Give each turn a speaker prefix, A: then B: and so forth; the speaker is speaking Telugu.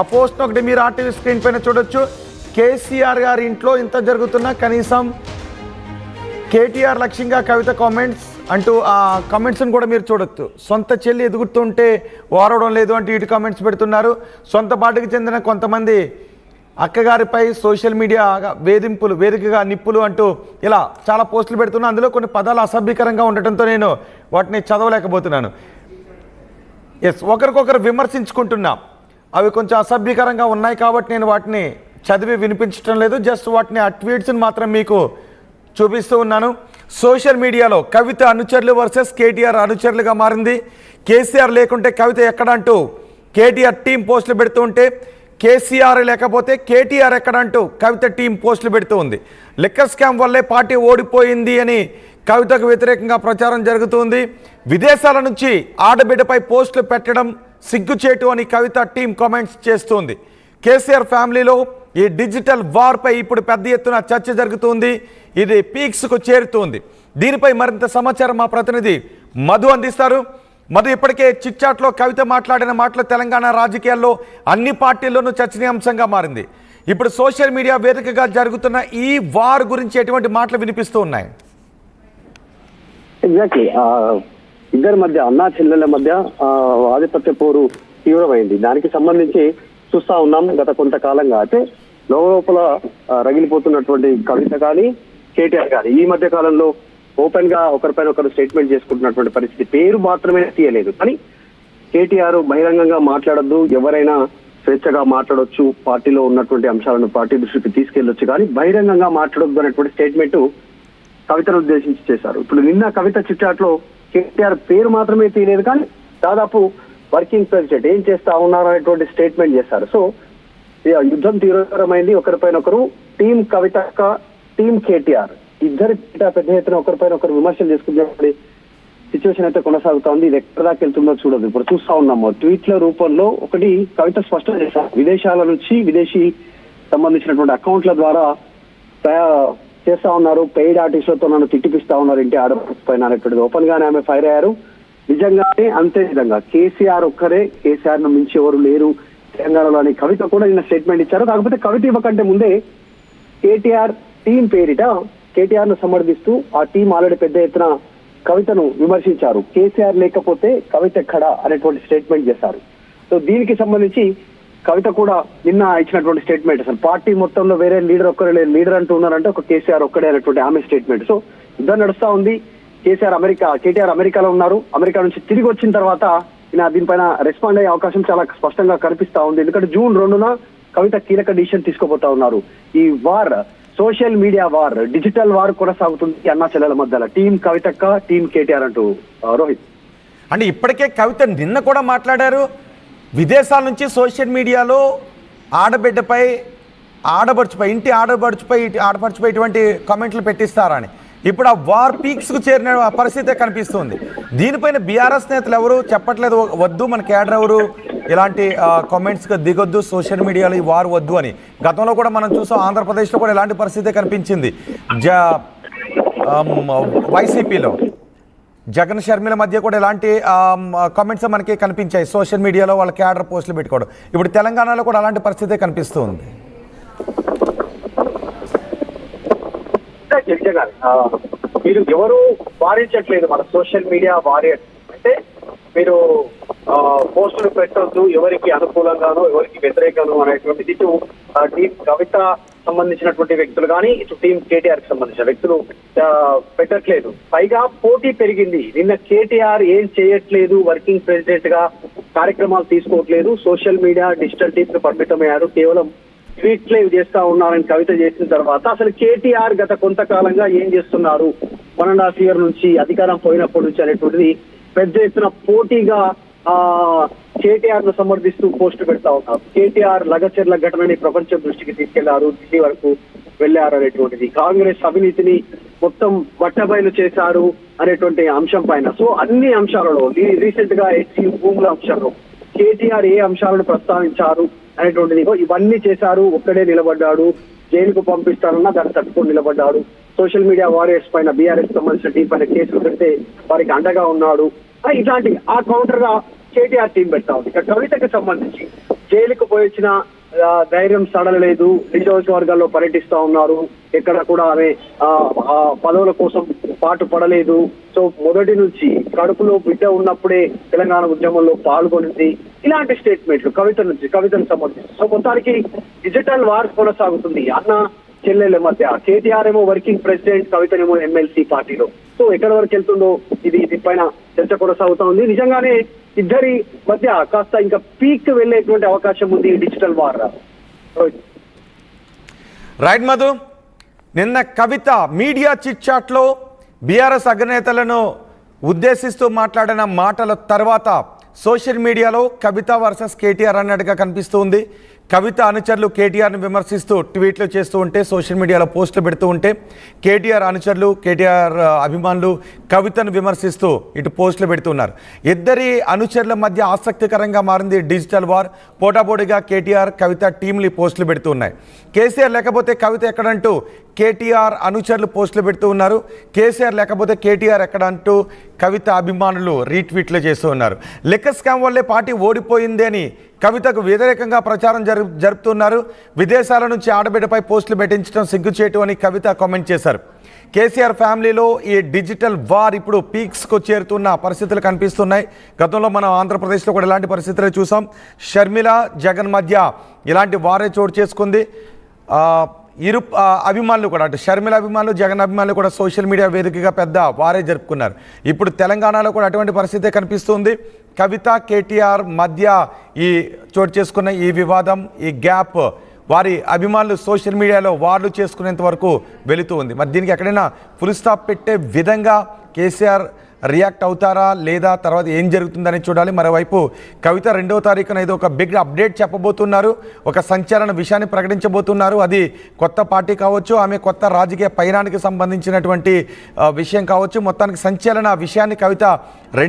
A: ఆ పోస్ట్ ఒకటి మీరు ఆర్టీవీ స్క్రీన్ పైన చూడొచ్చు. కేసీఆర్ గారి ఇంట్లో ఇంత జరుగుతున్నా కనీసం కేటీఆర్ లక్ష్యంగా కవిత కామెంట్స్ అంటూ ఆ కామెంట్స్ని కూడా మీరు చూడొచ్చు. సొంత చెల్లి ఎదుగుతుంటే వారవడం లేదు అంటూ ఇటు కామెంట్స్ పెడుతున్నారు. సొంత పార్టీకి చెందిన కొంతమంది అక్కగారిపై సోషల్ మీడియా వేధింపులు, వేదికగా నిప్పులు అంటూ ఇలా చాలా పోస్టులు పెడుతున్నా. అందులో కొన్ని పదాలు అసభ్యకరంగా ఉండటంతో నేను వాటిని చదవలేకపోతున్నాను. ఒకరికొకరు విమర్శించుకుంటున్నాం. అవి కొంచెం అసభ్యకరంగా ఉన్నాయి కాబట్టి నేను వాటిని చదివి వినిపించడం లేదు. జస్ట్ వాటిని ఆ ట్వీట్స్ని మాత్రం మీకు చూపిస్తూ ఉన్నాను. సోషల్ మీడియాలో కవిత అనుచరులు వర్సెస్ కేటీఆర్ అనుచరులుగా మారింది. కేసీఆర్ లేకుంటే కవిత ఎక్కడ అంటూ కేటీఆర్ టీం పోస్టులు పెడుతూ ఉంటే, కేసీఆర్ లేకపోతే కేటీఆర్ ఎక్కడ అంటూ కవిత టీం పోస్టులు పెడుతూ ఉంది. లిక్కర్ స్కామ్ వల్లే పార్టీ ఓడిపోయింది అని కవితకు వ్యతిరేకంగా ప్రచారం జరుగుతుంది. విదేశాల నుంచి ఆడబిడ్డపై పోస్టులు పెట్టడం సిగ్గుచేటు అని కవిత టీం కామెంట్స్ చేస్తుంది. కేసీఆర్ ఫ్యామిలీలో ఈ డిజిటల్ వార్పై ఇప్పుడు పెద్ద ఎత్తున చర్చ జరుగుతుంది. ఇది పీక్స్కు చేరుతుంది. దీనిపై మరింత సమాచారం మా ప్రతినిధి మధు అందిస్తారు. మధు, ఇప్పటికే చిట్చాట్లో కవిత మాట్లాడిన మాటలు తెలంగాణ రాజకీయాల్లో అన్ని పార్టీల్లోనూ చర్చనీయాంశంగా మారింది. ఇప్పుడు సోషల్ మీడియా వేదికగా జరుగుతున్న ఈ వార్ గురించి ఎటువంటి మాటలు వినిపిస్తూ ఉన్నాయి?
B: ఎగ్జాక్ట్లీ ఇద్దరి మధ్య, అన్నా చెల్లెల మధ్య ఆధిపత్య పోరు తీవ్రమైంది. దానికి సంబంధించి చూస్తా ఉన్నాం గత కొంతకాలంగా. అయితే లోపల రగిలిపోతున్నటువంటి కవిత కానీ కేటీఆర్ కానీ ఈ మధ్య కాలంలో ఓపెన్ గా ఒకరిపైన ఒకరు స్టేట్మెంట్ చేసుకుంటున్నటువంటి పరిస్థితి. పేరు మాత్రమే తీయలేదు, కానీ కేటీఆర్ బహిరంగంగా మాట్లాడద్దు, ఎవరైనా స్వేచ్ఛగా మాట్లాడొచ్చు, పార్టీలో ఉన్నటువంటి అంశాలను పార్టీ దృష్టికి తీసుకెళ్లొచ్చు, కానీ బహిరంగంగా మాట్లాడొద్దు అనేటువంటి స్టేట్మెంట్ కవితను ఉద్దేశించి చేశారు. ఇప్పుడు నిన్న కవిత చిట్చాట్లో కేటీఆర్ పేరు మాత్రమే తీయలేదు, కానీ దాదాపు వర్కింగ్ ప్రెసిడెంట్ ఏం చేస్తా ఉన్నారు అనేటువంటి స్టేట్మెంట్ చేశారు. సో యుద్ధం తీవ్రమైంది. ఒకరిపైన ఒకరు టీం కవిత, టీం కేటీఆర్ ఇద్దరు పెద్ద ఎత్తున ఒకరిపైన ఒకరు విమర్శలు చేసుకునే సిచ్యువేషన్ అయితే కొనసాగుతా ఉంది. ఇది ఎక్కడ దాకా వెళ్తుందో చూడదు. ఇప్పుడు చూస్తా ఉన్నాము ట్వీట్ల రూపంలో. ఒకటి కవిత స్పష్టం చేశారు, విదేశాల నుంచి విదేశీ సంబంధించినటువంటి అకౌంట్ల ద్వారా చేస్తా ఉన్నారు, పెయిడ్ ఆర్టిస్టులతో నన్ను తిట్టిపిస్తా ఉన్నారు ఇంటి ఆడపైన అనేటువంటిది ఓపెన్ గానే ఆమె ఫైర్ అయ్యారు. నిజంగానే అంతే విధంగా కేసీఆర్ ఒక్కరే, కేసీఆర్ ను మించి ఎవరు లేరు తెలంగాణలో అని కవిత కూడా నిన్న స్టేట్మెంట్ ఇచ్చారు. కాకపోతే కవిత ఇవ్వకంటే ముందే కేటీఆర్ టీం పేరిట కేటీఆర్ ను సమర్థిస్తూ ఆ టీం ఆల్రెడీ పెద్ద ఎత్తున కవితను విమర్శించారు. కేసీఆర్ లేకపోతే కవిత ఎక్కడా అనేటువంటి స్టేట్మెంట్ చేశారు. సో దీనికి సంబంధించి కవిత కూడా నిన్న ఇచ్చినటువంటి స్టేట్మెంట్, అసలు పార్టీ మొత్తంలో వేరే లీడర్ ఒక్కరే లేదు, లీడర్ అంటూ ఉన్నారంటే ఒక కేసీఆర్ ఒక్కడే అనేటువంటి ఆమె స్టేట్మెంట్. సో యుద్ధం నడుస్తా ఉంది. కేటీఆర్ అమెరికాలో ఉన్నారు. అమెరికా నుంచి తిరిగి వచ్చిన తర్వాత దీనిపైన రెస్పాండ్ అయ్యే అవకాశం చాలా స్పష్టంగా కనిపిస్తా ఉంది. ఎందుకంటే జూన్ 2న కవిత కీలక డిసిషన్ తీసుకోబోతా ఉన్నారు. ఈ war, social media war, digital war కొనసాగుతుంది అన్నా చెల్లెల మధ్యలో. టీం కవితక్క, టీం కేటీఆర్ అంటూ రోహిత్.
A: అంటే ఇప్పటికే కవిత నిన్న కూడా మాట్లాడారు, విదేశాల నుంచి సోషల్ మీడియాలో ఆడబిడ్డపై, ఆడపడుచుపై, ఇంటి ఆడపడుచుపై ఇటువంటి కామెంట్లు పెట్టిస్తారని. ఇప్పుడు ఆ వార్ పీక్స్కు చేరిన పరిస్థితే కనిపిస్తుంది. దీనిపైన బీఆర్ఎస్ నేతలు ఎవరు చెప్పట్లేదు, వద్దు మన కేడర్ ఎవరు ఇలాంటి కామెంట్స్కి దిగొద్దు, సోషల్ మీడియాలో ఈ వార్ వద్దు అని. గతంలో కూడా మనం చూసాం, ఆంధ్రప్రదేశ్లో కూడా ఇలాంటి పరిస్థితే కనిపించింది. వైసీపీలో జగన్ షర్మిల మధ్య కూడా ఇలాంటి కామెంట్స్ మనకి కనిపించాయి, సోషల్ మీడియాలో వాళ్ళ క్యాడర్ పోస్టులు పెట్టుకోవడం. ఇప్పుడు తెలంగాణలో కూడా అలాంటి పరిస్థితే కనిపిస్తుంది.
B: మీరు ఎవరు వారించట్లేదు మన సోషల్ మీడియా వారియర్స్. అంటే మీరు పోస్టులు పెట్టొద్దు, ఎవరికి అనుకూలంగానో ఎవరికి వ్యతిరేకంగానో అనేటువంటిది ఇటు టీం కవిత సంబంధించినటువంటి వ్యక్తులు కానీ ఇటు టీం కేటీఆర్ కి సంబంధించిన వ్యక్తులు పెట్టట్లేదు. పైగా పోటీ పెరిగింది. నిన్న కేటీఆర్ ఏం చేయట్లేదు, వర్కింగ్ ప్రెసిడెంట్ గా కార్యక్రమాలు తీసుకోవట్లేదు, సోషల్ మీడియా డిజిటల్ టీం పరిమితమయ్యారు, కేవలం ట్వీట్లే చేస్తా ఉన్నారని కవిత చేసిన తర్వాత అసలు కేటీఆర్ గత కొంతకాలంగా ఏం చేస్తున్నారు, 1.5 years నుంచి అధికారం పోయినప్పటి నుంచి అనేటువంటిది పెద్ద ఎత్తున పోటీగా కేటీఆర్ ను సమర్థిస్తూ పోస్టు పెడతా ఉన్నారు. కేటీఆర్ లగచర్ల ఘటనని ప్రపంచం దృష్టికి తీసుకెళ్లారు, ఢిల్లీ వరకు వెళ్లారు అనేటువంటిది, కాంగ్రెస్ అవినీతిని మొత్తం బట్టబయలు చేశారు అనేటువంటి అంశం పైన. సో అన్ని అంశాలలో రీసెంట్ గా హెచ్సి భూముల అంశంలో కేటీఆర్ ఏ అంశాలను ప్రస్తావించారు అనేటువంటిది, ఇవన్నీ చేశారు. ఒక్కడే నిలబడ్డాడు, జైలుకు పంపిస్తారన్నా దాన్ని తట్టుకొని నిలబడ్డాడు. సోషల్ మీడియా వారియర్స్ పైన బీఆర్ఎస్ సంబంధించిన టీం పైన కేసులు పెడితే వారికి అండగా ఉన్నాడు. ఇట్లాంటి ఆ కౌంటర్ గా కేటీఆర్ టీం పెడతా ఉంది. ఇక కవితకు సంబంధించి జైలుకు పోయొచ్చిన ధైర్యం సడలలేదు. నియోజకవర్గాల్లో పర్యటిస్తా ఉన్నారు. ఎక్కడ కూడా ఆమె పదవుల కోసం పాటు పడలేదు. సో మొదటి నుంచి కడుపులో బిడ్డ ఉన్నప్పుడే తెలంగాణ ఉద్యమంలో పాల్గొనింది. ఇలాంటి స్టేట్మెంట్లు కవితను సంబంధించి. సో మొత్తానికి డిజిటల్ వార్ కొనసాగుతుంది అన్న చెల్లెల మధ్య. కేటీఆర్ ఏమో వర్కింగ్ ప్రెసిడెంట్, కవితనేమో ఎమ్మెల్సీ పార్టీలో. సో ఎక్కడి వరకు వెళ్తుందో దీనిపైన చర్చ కొనసాగుతా ఉంది. నిజంగానే ఇద్దరి మధ్య కాస్త ఇంకా పీక్ వెళ్ళేటువంటి అవకాశం ఉంది డిజిటల్ వార్.
A: రైట్ మధు, నిన్న కవిత మీడియా చిట్ చాట్లో బీఆర్ఎస్ అగ్రనేతలను ఉద్దేశిస్తూ మాట్లాడిన మాటల తర్వాత సోషల్ మీడియాలో కవిత వర్సెస్ కేటీఆర్ అన్నట్టుగా కనిపిస్తూ ఉంది. కవిత అనుచరులు కేటీఆర్ని విమర్శిస్తూ ట్వీట్లు చేస్తూ ఉంటే, సోషల్ మీడియాలో పోస్టులు పెడుతూ ఉంటే, కేటీఆర్ అనుచరులు కేటీఆర్ అభిమానులు కవితను విమర్శిస్తూ ఇటు పోస్టులు పెడుతున్నారు. ఇద్దరి అనుచరుల మధ్య ఆసక్తికరంగా మారింది డిజిటల్ వార్. పోటాపోటీగా కేటీఆర్ కవిత టీంలు పోస్టులు పెడుతూ ఉన్నాయి. కేసీఆర్ లేకపోతే కవిత ఎక్కడంటూ కేటీఆర్ అనుచరులు పోస్టులు పెడుతూ ఉన్నారు. కేసీఆర్ లేకపోతే కేటీఆర్ ఎక్కడంటూ కవిత అభిమానులు రీట్వీట్లు చేస్తూ ఉన్నారు. లిక్కర్ స్కామ్ వల్లే పార్టీ ఓడిపోయింది అని కవితకు వ్యతిరేకంగా ప్రచారం జరుపుతున్నారు. విదేశాల నుంచి ఆడబిడ్డపై పోస్టులు పెట్టించడం సిగ్గుచేటు అని కవిత కామెంట్ చేశారు. కేసీఆర్ ఫ్యామిలీలో ఈ డిజిటల్ వార్ ఇప్పుడు పీక్స్కు చేరుతున్న పరిస్థితులు కనిపిస్తున్నాయి. గతంలో మనం ఆంధ్రప్రదేశ్లో కూడా ఇలాంటి పరిస్థితులు చూసాం. షర్మిల జగన్ మధ్య ఇలాంటి వారే చోటు చేసుకుంది. ఇరు అభిమానులు కూడా, అటు షర్మిల అభిమానులు జగన్ అభిమానులు కూడా సోషల్ మీడియా వేదికగా పెద్ద వారే జరుపుకున్నారు. ఇప్పుడు తెలంగాణలో కూడా అటువంటి పరిస్థితే కనిపిస్తుంది. కవిత కేటీఆర్ మధ్య ఈ చోటు చేసుకున్న ఈ వివాదం, ఈ గ్యాప్ వారి అభిమానులు సోషల్ మీడియాలో వార్లు చేసుకునేంత వరకు వెళుతూ ఉంది. మరి దీనికి ఎక్కడైనా ఫుల్ స్టాప్ పెట్టే విధంగా కేసీఆర్ రియాక్ట్ అవుతారా లేదా, తర్వాత ఏం జరుగుతుందని చూడాలి. మరోవైపు కవిత 2వ తారీఖున ఏదో ఒక బిగ్ అప్డేట్ చెప్పబోతున్నారు. ఒక సంచలన విషయాన్ని ప్రకటించబోతున్నారు. అది కొత్త పార్టీ కావచ్చు, ఆమె కొత్త రాజకీయ పయనానికి సంబంధించినటువంటి విషయం కావచ్చు. మొత్తానికి సంచలన విషయాన్ని కవిత 2వ